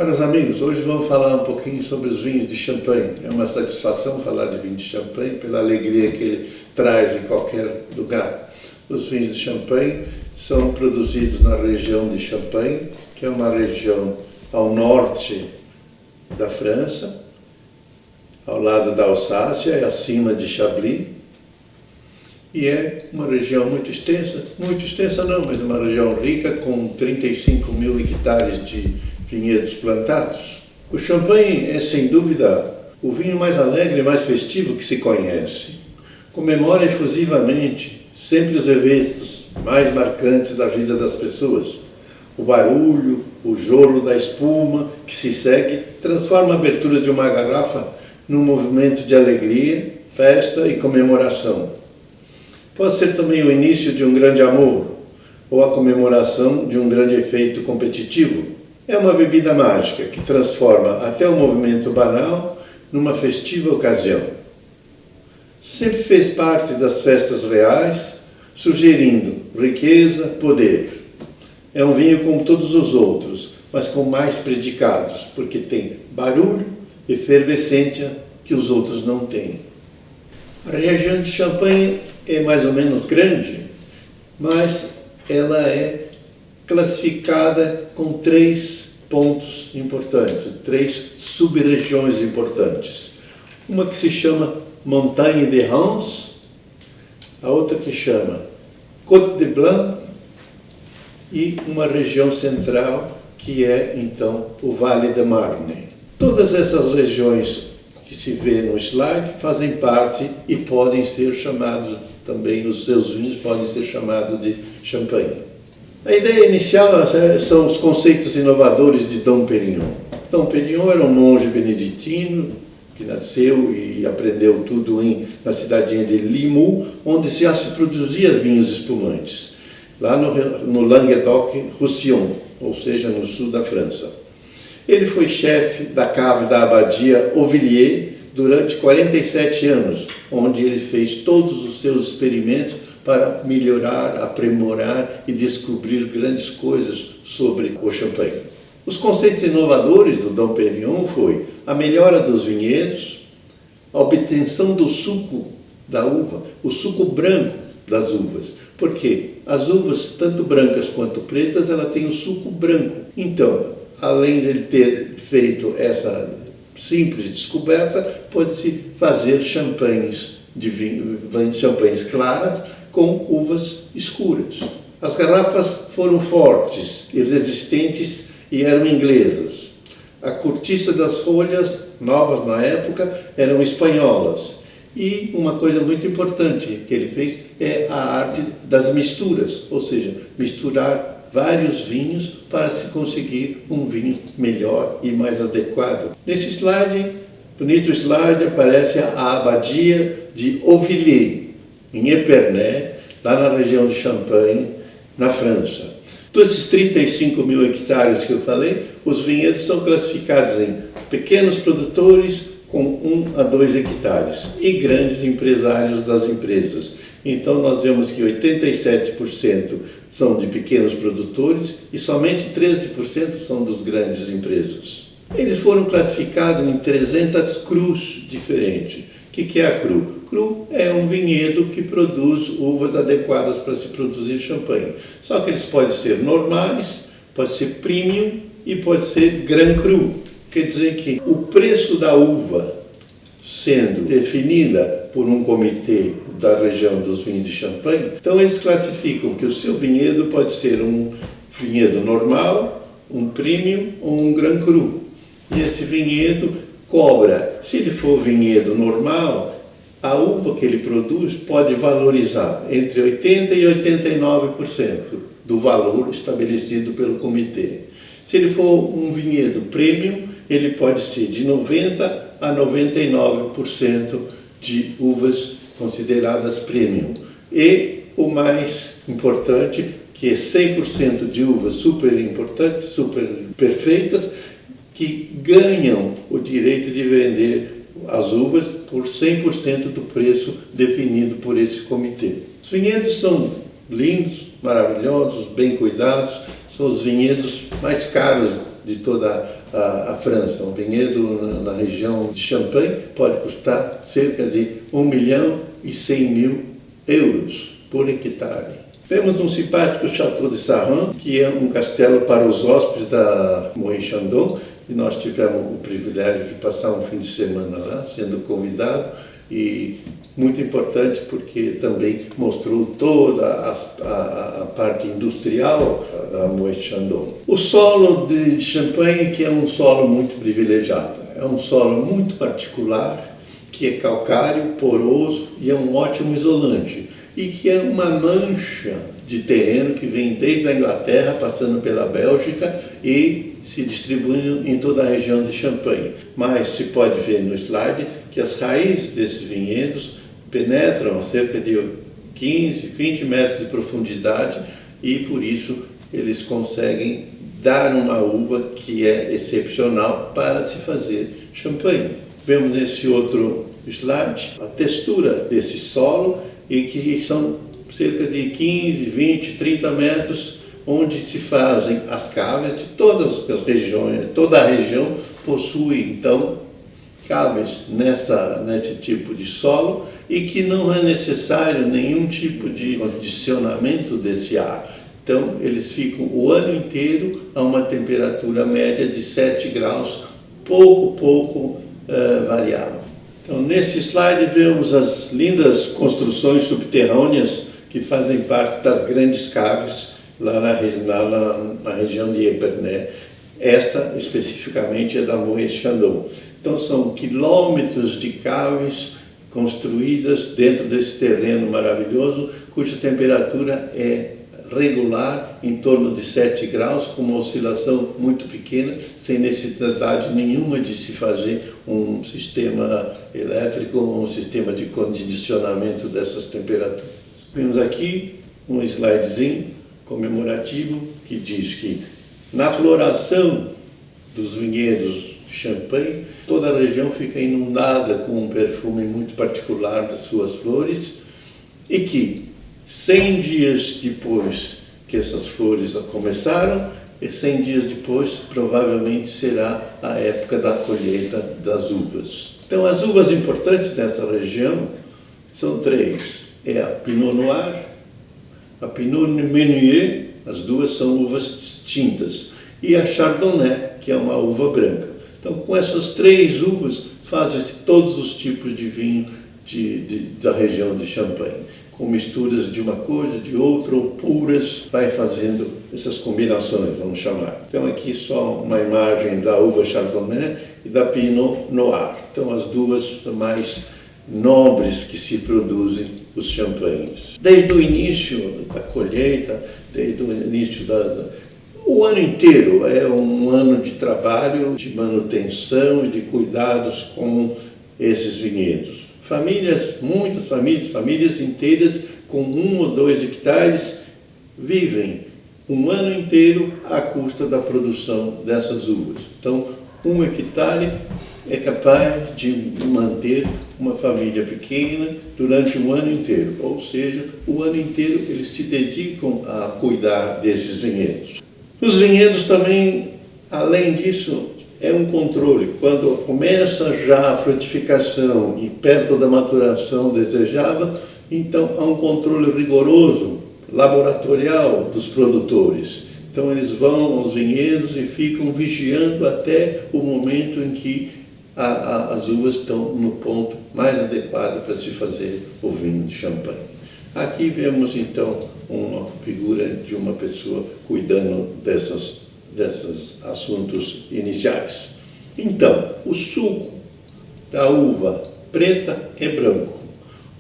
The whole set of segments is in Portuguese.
Caros amigos, hoje vamos falar um pouquinho sobre os vinhos de Champagne. É uma satisfação falar de vinho de Champagne pela alegria que ele traz em qualquer lugar. Os vinhos de Champagne são produzidos na região de Champagne, que é uma região ao norte da França, ao lado da Alsácia e acima de Chablis. E é uma região muito extensa não, mas uma região rica com 35 mil hectares de vinhedos plantados. O Champagne é, sem dúvida, o vinho mais alegre e mais festivo que se conhece. Comemora efusivamente sempre os eventos mais marcantes da vida das pessoas. O barulho, o jorro da espuma que se segue transforma a abertura de uma garrafa num movimento de alegria, festa e comemoração. Pode ser também o início de um grande amor ou a comemoração de um grande efeito competitivo. É uma bebida mágica que transforma até o movimento banal numa festiva ocasião. Sempre fez parte das festas reais, sugerindo riqueza, poder. É um vinho como todos os outros, mas com mais predicados, porque tem barulho e efervescência que os outros não têm. A região de Champagne é mais ou menos grande, mas ela é classificada com 3 pontos importantes, 3 sub-regiões importantes. Uma que se chama Montagne de Reims, a outra que chama Côte de Blanc e uma região central que é, então, o Vale de Marne. Todas essas regiões que se vê no slide fazem parte e podem ser chamados também, os seus vinhos podem ser chamados de Champagne. A ideia inicial são os conceitos inovadores de Dom Pérignon. Dom Pérignon era um monge beneditino que nasceu e aprendeu tudo na cidadinha de Limoux, onde já se produzia vinhos espumantes, lá no Languedoc-Roussillon, ou seja, no sul da França. Ele foi chefe da cave da abadia Auvilliers durante 47 anos, onde ele fez todos os seus experimentos para melhorar, aprimorar e descobrir grandes coisas sobre o Champagne. Os conceitos inovadores do Dom Pérignon foi a melhora dos vinhedos, a obtenção do suco da uva, o suco branco das uvas, porque as uvas, tanto brancas quanto pretas, ela tem o suco branco. Então, além de ele ter feito essa simples descoberta, pode-se fazer champanhes de vinho, champanhes claras com uvas escuras. As garrafas foram fortes e resistentes e eram inglesas. A cortiça das folhas, novas na época, eram espanholas. E uma coisa muito importante que ele fez é a arte das misturas, ou seja, misturar vários vinhos para se conseguir um vinho melhor e mais adequado. Nesse slide, bonito slide, aparece a abadia de Auvilliers, em Épernay, lá na região de Champagne, na França. Desses 35 mil hectares que eu falei, os vinhedos são classificados em pequenos produtores com 1 a 2 hectares e grandes empresários das empresas. Então nós vemos que 87% são de pequenos produtores e somente 13% são dos grandes empresas. Eles foram classificados em 300 crus diferentes. O que é a cru? Cru é um vinhedo que produz uvas adequadas para se produzir champanhe. Só que eles podem ser normais, pode ser premium e pode ser grand cru. Quer dizer que o preço da uva sendo definida por um comitê da região dos vinhos de Champagne, então eles classificam que o seu vinhedo pode ser um vinhedo normal, um premium ou um grand cru. E esse vinhedo cobra, se ele for vinhedo normal, a uva que ele produz pode valorizar entre 80% e 89% do valor estabelecido pelo comitê. Se ele for um vinhedo premium, ele pode ser de 90% a 99% de uvas consideradas premium. E o mais importante, que é 100% de uvas super importantes, super perfeitas, que ganham o direito de vender as uvas por 100% do preço definido por esse comitê. Os vinhedos são lindos, maravilhosos, bem cuidados, são os vinhedos mais caros de toda a França. Um vinhedo na região de Champagne pode custar cerca de 1.100.000 euros por hectare. Temos um simpático Château de Saran, que é um castelo para os hóspedes da Moët Chandon, e nós tivemos o privilégio de passar um fim de semana lá, sendo convidado, e muito importante porque também mostrou toda a parte industrial da Moët Chandon. O solo de Champagne, que é um solo muito privilegiado, é um solo muito particular, que é calcário, poroso e é um ótimo isolante, e que é uma mancha de terreno que vem desde a Inglaterra, passando pela Bélgica e se distribuindo em toda a região de Champagne. Mas se pode ver no slide que as raízes desses vinhedos penetram a cerca de 15, 20 metros de profundidade e por isso eles conseguem dar uma uva que é excepcional para se fazer champanhe. Vemos nesse outro slide a textura desse solo e que são cerca de 15, 20, 30 metros onde se fazem as caves de todas as regiões. Toda a região possui então caves nesse tipo de solo e que não é necessário nenhum tipo de condicionamento desse ar. Então eles ficam o ano inteiro a uma temperatura média de 7 graus, pouco variável. Então nesse slide vemos as lindas construções subterrâneas que fazem parte das grandes caves lá na região de Épernay. Esta especificamente é da Moët Chandon. Então são quilômetros de caves construídas dentro desse terreno maravilhoso, cuja temperatura é regular, em torno de 7 graus, com uma oscilação muito pequena, sem necessidade nenhuma de se fazer um sistema elétrico ou um sistema de condicionamento dessas temperaturas. Vemos aqui um slidezinho comemorativo que diz que na floração dos vinhedos de Champagne, toda a região fica inundada com um perfume muito particular das suas flores e que 100 dias depois que essas flores começaram, e 100 dias depois provavelmente será a época da colheita das uvas. Então as uvas importantes dessa região são 3. É a Pinot Noir, a Pinot Meunier, as duas são uvas tintas, e a Chardonnay, que é uma uva branca. Então com essas 3 uvas fazem-se todos os tipos de vinho da região de Champagne, com misturas de uma coisa, de outra, ou puras, vai fazendo essas combinações, vamos chamar. Então aqui só uma imagem da uva Chardonnay e da Pinot Noir. Então as duas mais nobres que se produzem os champanhes. Desde o início da colheita, desde o início o ano inteiro é um ano de trabalho, de manutenção e de cuidados com esses vinhedos. Muitas famílias inteiras com 1 ou 2 hectares vivem um ano inteiro à custa da produção dessas uvas. Então, 1 hectare é capaz de manter uma família pequena durante um ano inteiro, ou seja, o ano inteiro eles se dedicam a cuidar desses vinhedos. Os vinhedos também, além disso, é um controle. Quando começa já a frutificação e perto da maturação desejada, então há um controle rigoroso, laboratorial dos produtores. Então eles vão aos vinhedos e ficam vigiando até o momento em que as uvas estão no ponto mais adequado para se fazer o vinho de champanhe. Aqui vemos então uma figura de uma pessoa cuidando desses assuntos iniciais. Então, o suco da uva preta é branco,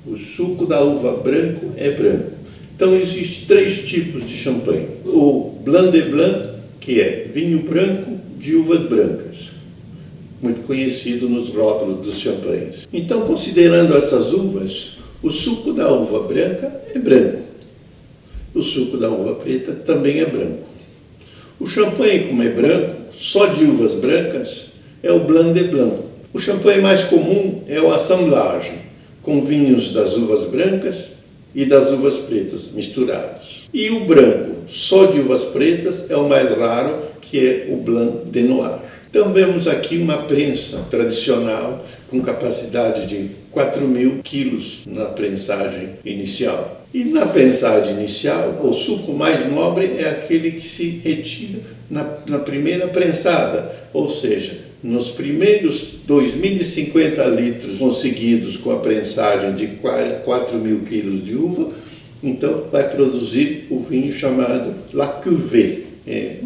o suco da uva branco é branco. Então, existem 3 tipos de champanhe. O Blanc de Blanc, que é vinho branco de uvas brancas, muito conhecido nos rótulos dos champanhes. Então, considerando essas uvas, o suco da uva branca é branco, o suco da uva preta também é branco. O champanhe, como é branco, só de uvas brancas, é o Blanc de Blanc. O champanhe mais comum é o assemblage, com vinhos das uvas brancas e das uvas pretas misturados. E o branco, só de uvas pretas, é o mais raro, que é o Blanc de Noir. Então vemos aqui uma prensa tradicional com capacidade de 4.000 quilos na prensagem inicial. E na prensagem inicial, o suco mais nobre é aquele que se retira na primeira prensada, ou seja, nos primeiros 2.050 litros conseguidos com a prensagem de 4.000 quilos de uva, então vai produzir o vinho chamado La Cuvée,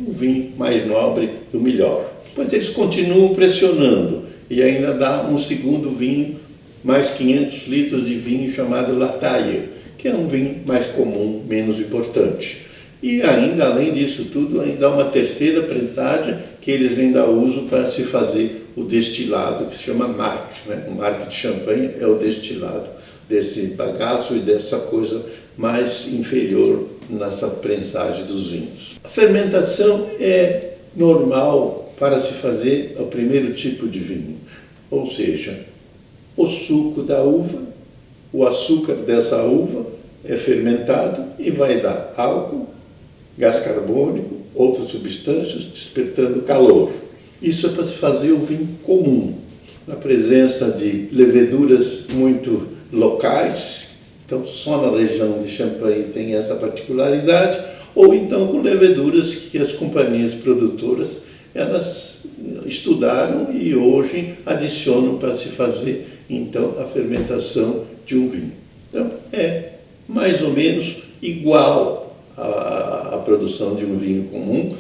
o vinho mais nobre e o melhor. Depois eles continuam pressionando e ainda dá um segundo vinho, mais 500 litros de vinho chamado La Taille, que é um vinho mais comum, menos importante. E ainda, além disso tudo, ainda há uma terceira prensagem que eles ainda usam para se fazer o destilado, que se chama marc. O marc de champanhe é o destilado desse bagaço e dessa coisa mais inferior nessa prensagem dos vinhos. A fermentação é normal para se fazer o primeiro tipo de vinho, ou seja, o suco da uva, o açúcar dessa uva é fermentado e vai dar álcool, gás carbônico, outras substâncias, despertando calor. Isso é para se fazer o vinho comum, na presença de leveduras muito locais, então só na região de Champagne tem essa particularidade, ou então com leveduras que as companhias produtoras elas estudaram e hoje adicionam para se fazer então a fermentação de um vinho. Então é mais ou menos igual à produção de um vinho comum,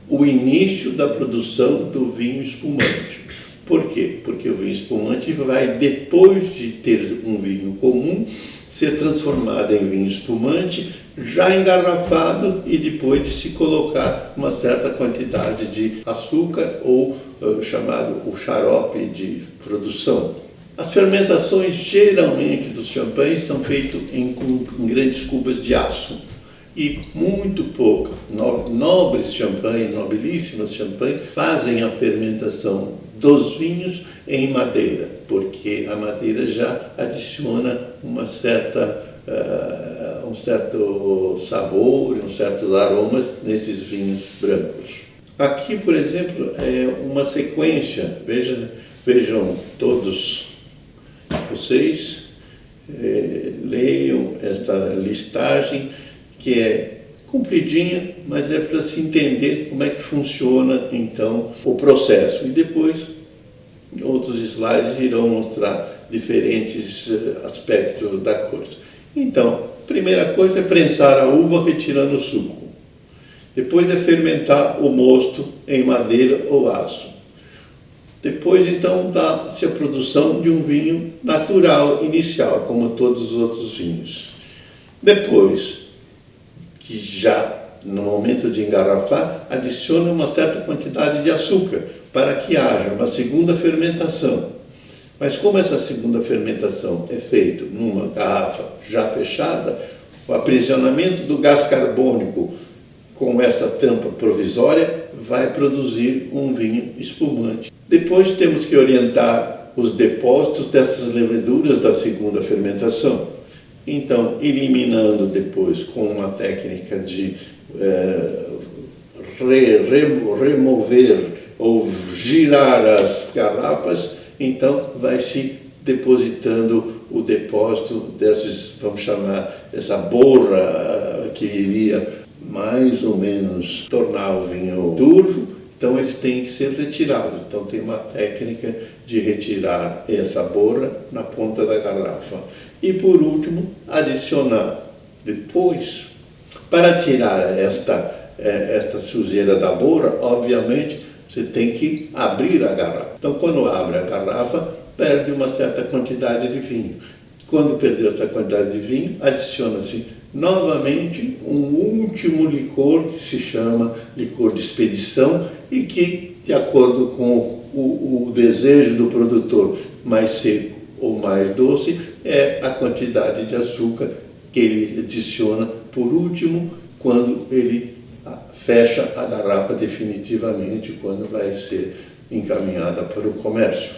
o início da produção do vinho espumante. Por quê? Porque o vinho espumante vai, depois de ter um vinho comum, ser transformado em vinho espumante, já engarrafado e depois de se colocar uma certa quantidade de açúcar ou chamado o xarope de produção. As fermentações geralmente dos champanhes são feitas em grandes cubas de aço e muito pouco. Nobres champanhes, nobilíssimas champanhes, fazem a fermentação dos vinhos em madeira, porque a madeira já adiciona um certo sabor e certos aromas nesses vinhos brancos. Aqui, por exemplo, é uma sequência, vejam todos vocês, leiam esta listagem, que é compridinha, mas é para se entender como é que funciona então o processo. E depois, outros slides irão mostrar diferentes aspectos da coisa. Então, primeira coisa é prensar a uva retirando o suco. Depois é fermentar o mosto em madeira ou aço. Depois, então, dá-se a produção de um vinho natural, inicial, como todos os outros vinhos. Depois, que já no momento de engarrafar, adiciona uma certa quantidade de açúcar para que haja uma segunda fermentação. Mas como essa segunda fermentação é feita numa garrafa já fechada, o aprisionamento do gás carbônico com essa tampa provisória vai produzir um vinho espumante. Depois temos que orientar os depósitos dessas leveduras da segunda fermentação. Então, eliminando depois com uma técnica de remover ou girar as garrafas, então vai se depositando o depósito desses, vamos chamar, essa borra que iria mais ou menos tornar o vinho turvo. Então eles têm que ser retirados. Então tem uma técnica de retirar essa borra na ponta da garrafa. E por último, adicionar depois, para tirar esta sujeira da borra, obviamente você tem que abrir a garrafa. Então quando abre a garrafa, perde uma certa quantidade de vinho. Quando perdeu essa quantidade de vinho, adiciona-se novamente um último licor que se chama licor de expedição e que, de acordo com o desejo do produtor, mais seco ou mais doce, é a quantidade de açúcar que ele adiciona por último, quando ele fecha a garrafa definitivamente, quando vai ser encaminhada para o comércio.